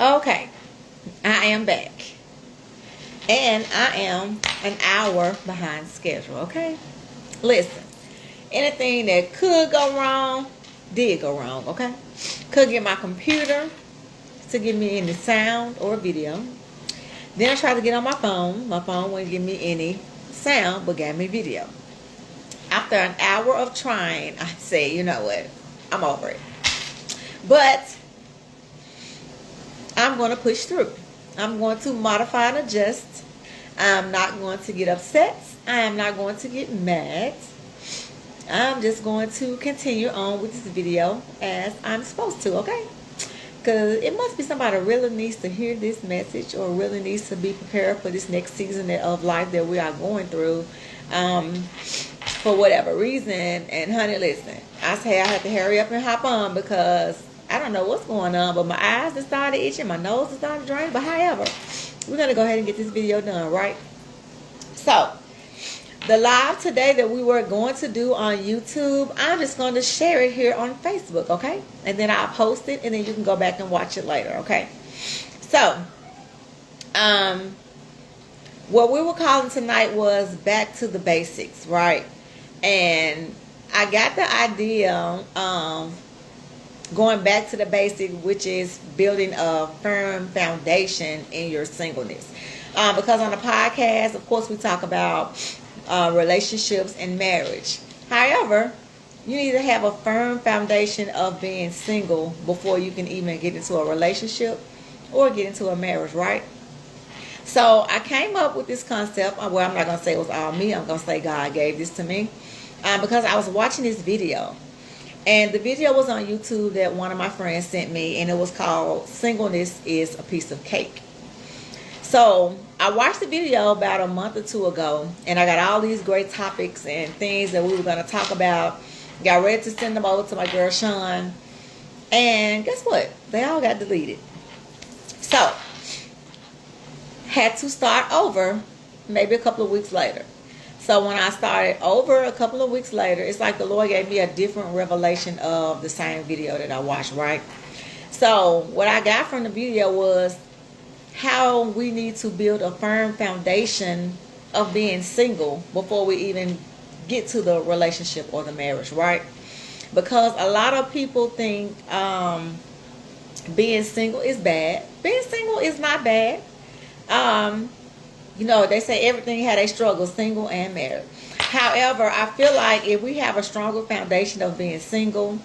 Okay, I am back. And I am an hour behind schedule, okay? Listen, anything that could go wrong, did go wrong, okay? Could get my computer to give me any sound or video. Then I tried to get on my phone. My phone wouldn't give me any sound, but gave me video. After an hour of trying, I say, you know what? I'm over it. But I'm going to push through. I'm going to modify and adjust. I'm not going to get upset. I am not going to get mad. I'm just going to continue on with this video as I'm supposed to, okay? Because it must be somebody who really needs to hear this message or really needs to be prepared for this next season of life that we are going through for whatever reason. And honey, listen, I say I have to hurry up and hop on because I don't know what's going on, but my eyes have started itching, my nose has started draining. But however, we're going to go ahead and get this video done, right? So, the live today that we were going to do on YouTube, I'm just going to share it here on Facebook, okay? And then I'll post it, and then you can go back and watch it later, okay? So, what we were calling tonight was back to the basics, right? And I got the idea going back to the basic, which is building a firm foundation in your singleness. Because on the podcast, of course, we talk about relationships and marriage. However, you need to have a firm foundation of being single before you can even get into a relationship or get into a marriage, right? So I came up with this concept. Well, I'm not going to say it was all me. I'm going to say God gave this to me because I was watching this video. And the video was on YouTube that one of my friends sent me, and it was called Singleness is a Piece of Cake. So I watched the video about a month or two ago, and I got all these great topics and things that we were going to talk about. Got ready to send them over to my girl Sean. And guess what? They all got deleted. So, had to start over maybe a couple of weeks later. So when I started over a couple of weeks later, it's like the Lord gave me a different revelation of the same video that I watched, right? So what I got from the video was how we need to build a firm foundation of being single before we even get to the relationship or the marriage, right? Because a lot of people think being single is bad. Being single is not bad. You know, they say everything had a struggle, single and married. However, I feel like if we have a stronger foundation of being single,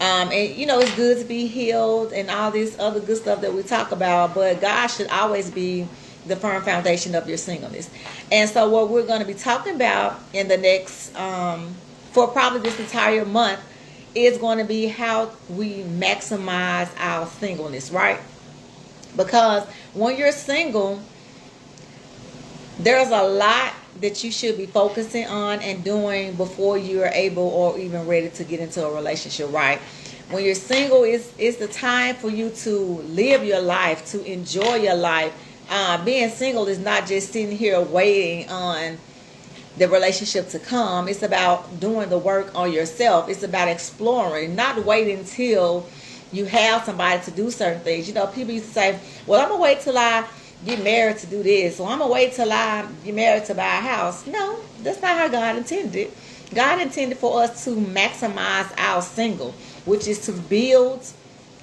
and you know, it's good to be healed and all this other good stuff that we talk about, but God should always be the firm foundation of your singleness. And so what we're going to be talking about in the next, for probably this entire month, is going to be how we maximize our singleness, right? Because when you're single, there's a lot that you should be focusing on and doing before you are able or even ready to get into a relationship, right? When you're single, it's the time for you to live your life, to enjoy your life. Being single is not just sitting here waiting on the relationship to come. It's about doing the work on yourself. It's about exploring, not waiting until you have somebody to do certain things. You know, people used to say, well, I'm going to wait till I get married to do this, or I'm going to wait till I get married to buy a house. No, that's not how God intended. God intended for us to maximize our single, which is to build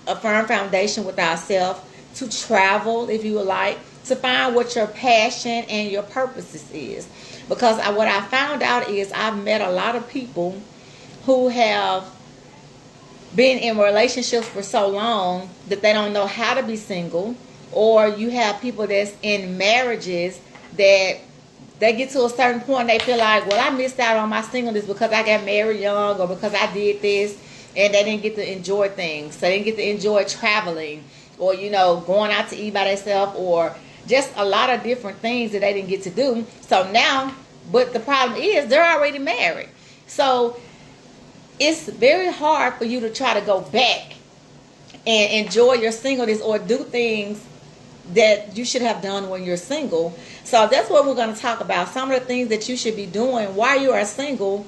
a firm foundation with ourselves, to travel if you would like, to find what your passion and your purposes is. Because what I found out is I've met a lot of people who have been in relationships for so long that they don't know how to be single. Or you have people that's in marriages that they get to a certain point and they feel like, well, I missed out on my singleness because I got married young or because I did this, and they didn't get to enjoy things. So they didn't get to enjoy traveling or, you know, going out to eat by themselves or just a lot of different things that they didn't get to do. So now, but the problem is they're already married. So it's very hard for you to try to go back and enjoy your singleness or do things that you should have done when you're single. So that's what we're going to talk about. Some of the things that you should be doing while you are single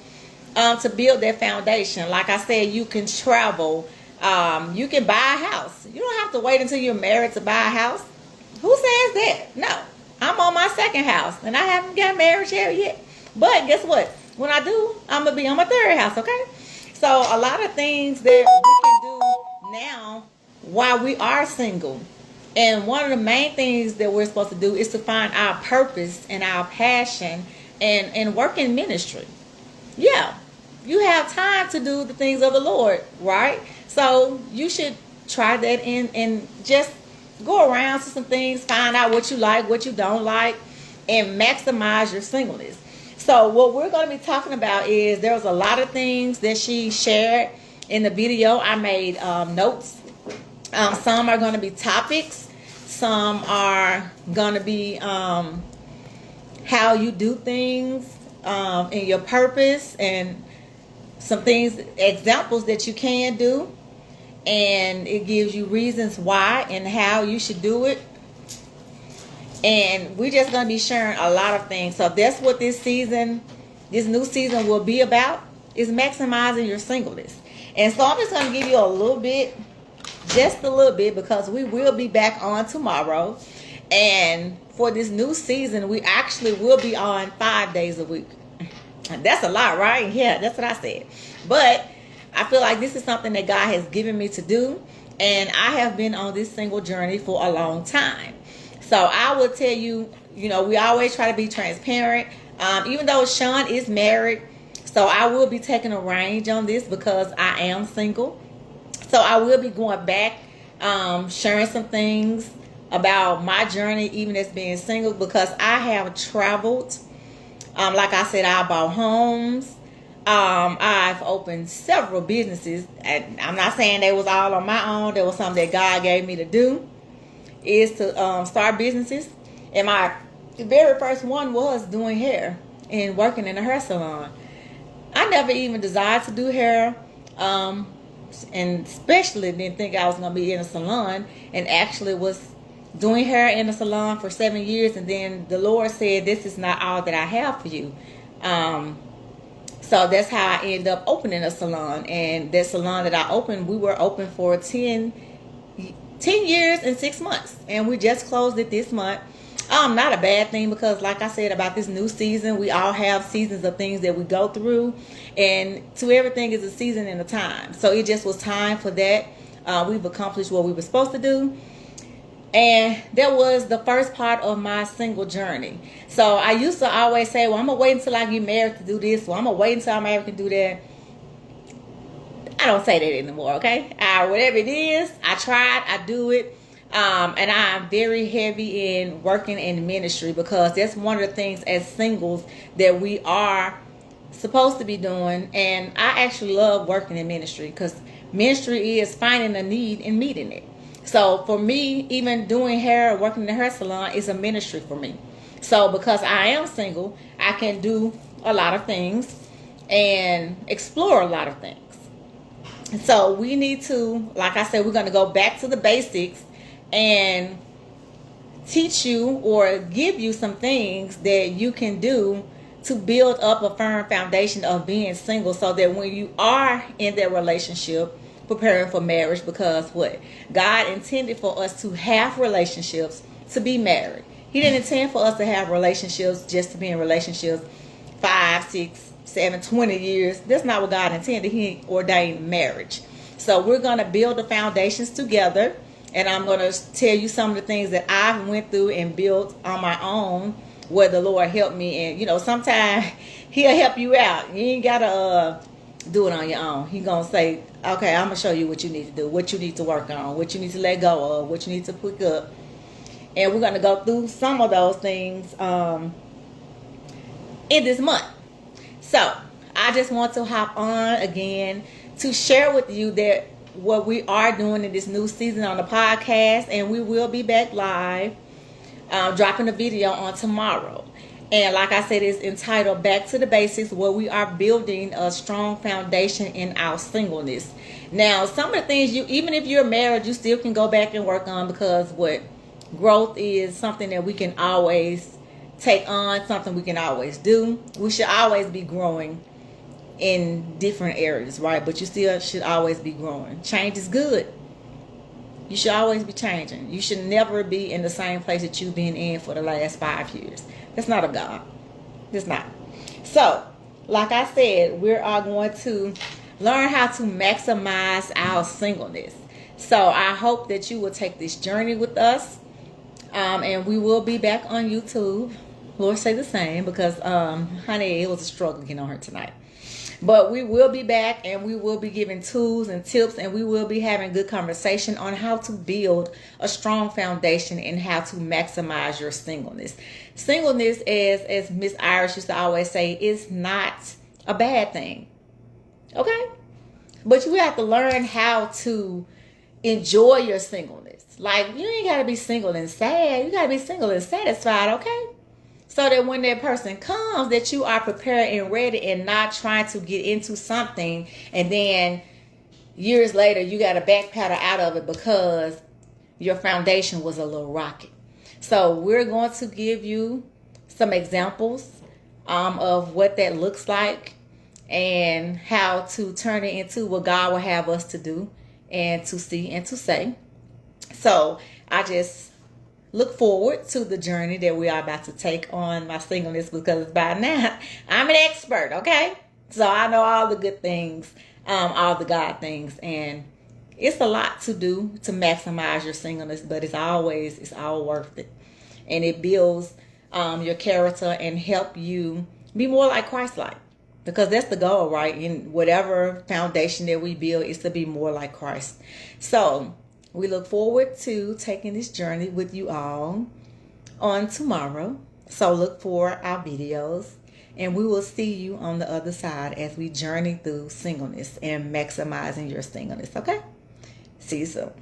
to build that foundation. Like I said, you can travel. You can buy a house. You don't have have to wait until you're married to buy a house. Who says that? No. I'm on my second house and I haven't got married yet. But guess what? When I do, I'm going to be on my third house, okay? So a lot of things that we can do now while we are single. And one of the main things that we're supposed to do is to find our purpose and our passion and work in ministry. Yeah, you have time to do the things of the Lord, right? So you should try that and just go around to some things, find out what you like, what you don't like, and maximize your singleness. So what we're going to be talking about is there was a lot of things that she shared in the video. I made notes. Some are going to be topics. Some are going to be how you do things in your purpose, and some things, examples that you can do. And it gives you reasons why and how you should do it. And we're just going to be sharing a lot of things. So that's what this new season will be about, is maximizing your singleness. And so I'm just going to give you a little bit, just a little bit, because we will be back on tomorrow. And for this new season, we actually will be on 5 days a week. That's a lot, right? Yeah, that's what I said. But I feel like this is something that God has given me to do. And I have been on this single journey for a long time. So I will tell you, we always try to be transparent. Even though Sean is married, so I will be taking a range on this because I am single. So I will be going back, sharing some things about my journey, even as being single, because I have traveled. Like I said, I bought homes. I've opened several businesses. And I'm not saying they was all on my own. There was something that God gave me to do, is to start businesses. And my very first one was doing hair and working in a hair salon. I never even desired to do hair, and especially didn't think I was going to be in a salon, and actually was doing hair in a salon for 7 years. And then the Lord said, this is not all that I have for you. So that's how I ended up opening a salon. And that salon that I opened, we were open for 10 years and 6 months. And we just closed it this month. Not a bad thing, because like I said about this new season, we all have seasons of things that we go through. And to everything is a season and a time. So it just was time for that. We've accomplished what we were supposed to do. And that was the first part of my single journey. So I used to always say, well, I'm going to wait until I get married to do this. Well, I'm going to wait until I'm married to do that. I don't say that anymore, okay? Whatever it is, I tried, I do it. And I'm very heavy in working in ministry, because that's one of the things as singles that we are supposed to be doing. And I actually love working in ministry, because ministry is finding a need and meeting it. So for me, even doing hair, working in the hair salon is a ministry for me. So because I am single, I can do a lot of things and explore a lot of things. So we need to, like I said, we're going to go back to the basics and teach you or give you some things that you can do to build up a firm foundation of being single, so that when you are in that relationship, preparing for marriage, because what God intended for us to have relationships, to be married. He didn't intend for us to have relationships just to be in relationships 5, 6, 7, 20 years. That's not what God intended. He ordained marriage. So we're going to build the foundations together, and I'm going to tell you some of the things that I've went through and built on my own, where the Lord helped me. And sometimes He'll help you out. You ain't gotta do it on your own. He gonna say, okay, I'm gonna show you what you need to do, what you need to work on, what you need to let go of, what you need to pick up. And we're gonna go through some of those things in this month. So I just want to hop on again to share with you that what we are doing in this new season on the podcast, and we will be back live, dropping a video on tomorrow. And like I said, it's entitled Back to the Basics, where we are building a strong foundation in our singleness. Now, some of the things, even if you're married, you still can go back and work on, because growth is something that we can always take on, something we can always do. We should always be growing in different areas, right? But you still should always be growing. Change is good. You should always be changing. You should never be in the same place that you've been in for the last 5 years. That's not a God. It's not. So, like I said, we are going to learn how to maximize our singleness. So I hope that you will take this journey with us. And we will be back on YouTube. Lord say the same, because honey, it was a struggle getting on her tonight. But we will be back, and we will be giving tools and tips, and we will be having good conversation on how to build a strong foundation and how to maximize your singleness. Singleness, as Miss Irish used to always say, is not a bad thing. Okay? But you have to learn how to enjoy your singleness. Like, you ain't got to be single and sad. You got to be single and satisfied, okay? So that when that person comes, that you are prepared and ready, and not trying to get into something and then years later you got to backpedal out of it because your foundation was a little rocky. So we're going to give you some examples of what that looks like and how to turn it into what God will have us to do and to see and to say. So I just look forward to the journey that we are about to take on my singleness, because by now I'm an expert, okay? So I know all the good things, all the God things, and it's a lot to do to maximize your singleness, but it's all worth it. And it builds your character and help you be more like Christ-like, because that's the goal, right? In whatever foundation that we build is to be more like Christ. So we look forward to taking this journey with you all on tomorrow. So look for our videos, and we will see you on the other side as we journey through singleness and maximizing your singleness, okay? See you soon.